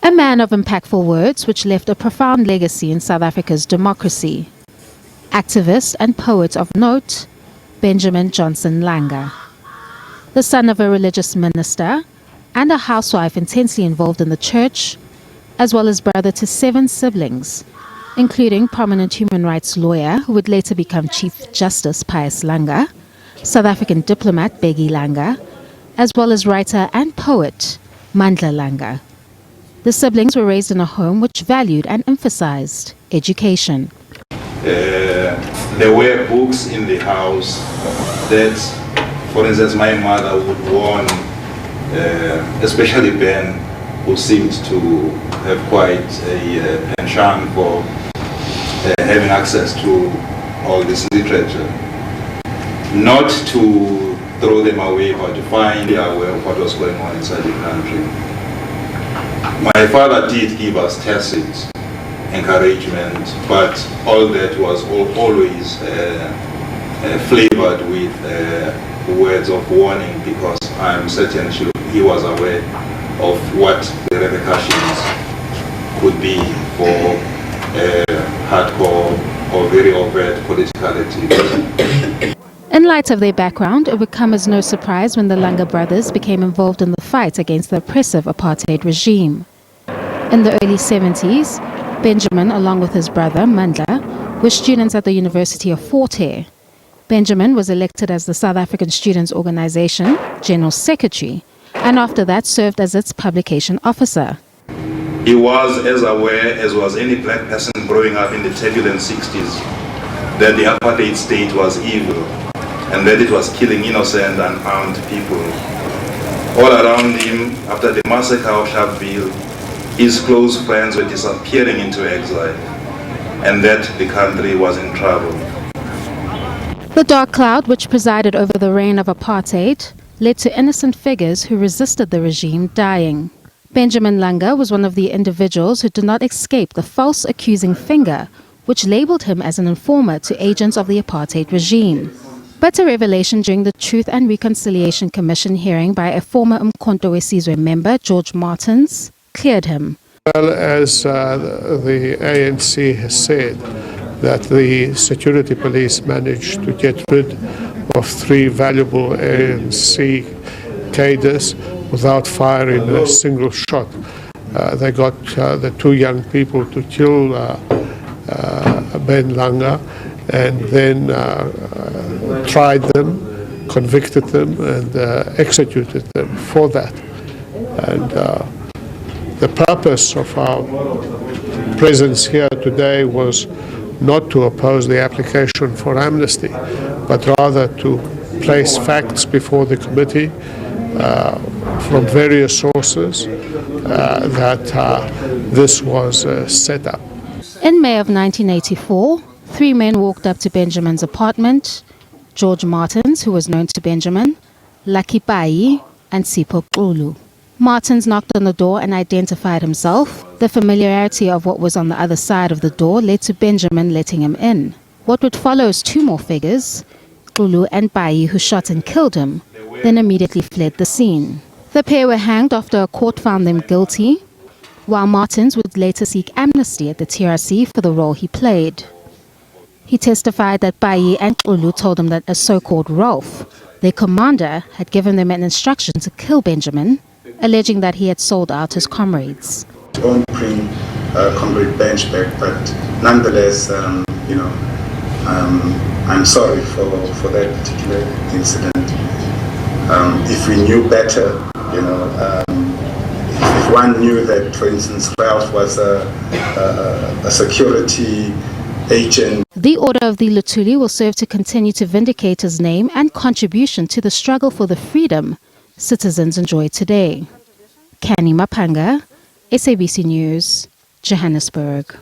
A man of impactful words which left a profound legacy in South Africa's democracy. Activist and poet of note, Benjamin Johnson Langa. The son of a religious minister and a housewife intensely involved in the church, as well as brother to 7 siblings, including prominent human rights lawyer who would later become Chief Justice Pius Langa, South African diplomat Bheki Langa, as well as writer and poet Mandla Langa. The siblings were raised in a home which valued and emphasized education. There were books in the house that, for instance, my mother would warn, especially Ben, who seemed to have quite a penchant for having access to all this literature. Not to throw them away, but to find aware of what was going on inside the country. My father did give us tacit encouragement, but all that was always flavored with words of warning, because I'm certain he was aware of what the repercussions could be for hardcore or very overt political activity. In light of their background, it would come as no surprise when the Langa brothers became involved in the fight against the oppressive apartheid regime. In the early 70s, Benjamin, along with his brother Mandla, were students at the University of Fort Hare. Benjamin was elected as the South African Students' Organization General Secretary, and after that served as its publication officer. He was as aware as was any black person growing up in the turbulent 60s that the apartheid state was evil and that it was killing innocent and armed people. All around him, after the massacre of Sharpeville, his close friends were disappearing into exile, and that the country was in trouble. The dark cloud which presided over the reign of apartheid led to innocent figures who resisted the regime dying. Benjamin Langa was one of the individuals who did not escape the false accusing finger, which labeled him as an informer to agents of the apartheid regime. But a revelation during the Truth and Reconciliation Commission hearing by a former Umkhonto weSizwe member, George Martins, cleared him. Well, as the ANC has said, that the security police managed to get rid of 3 valuable ANC cadres without firing a single shot. They got the 2 young people to kill Ben Langa, and then tried them, convicted them, and executed them for that. And the purpose of our presence here today was not to oppose the application for amnesty, but rather to place facts before the committee from various sources that this was set up. In May of 1984, 3 men walked up to Benjamin's apartment: George Martins, who was known to Benjamin, Lucky Pai, and Sipho Xulu. Martins knocked on the door and identified himself. The familiarity of what was on the other side of the door led to Benjamin letting him in. What would follow is 2 more figures, Xulu and Pai, who shot and killed him, then immediately fled the scene. The pair were hanged after a court found them guilty, while Martins would later seek amnesty at the TRC for the role he played. He testified that Pai and Xulu told him that a so-called Rolf, their commander, had given them an instruction to kill Benjamin, alleging that he had sold out his comrades. Don't bring Comrade Bench back, but nonetheless, I'm sorry for that particular incident. If we knew better, if one knew that, for instance, Ralph was a security agent. The Order of the Luthuli will serve to continue to vindicate his name and contribution to the struggle for the freedom citizens enjoy today. Kani Mapanga, SABC News, Johannesburg.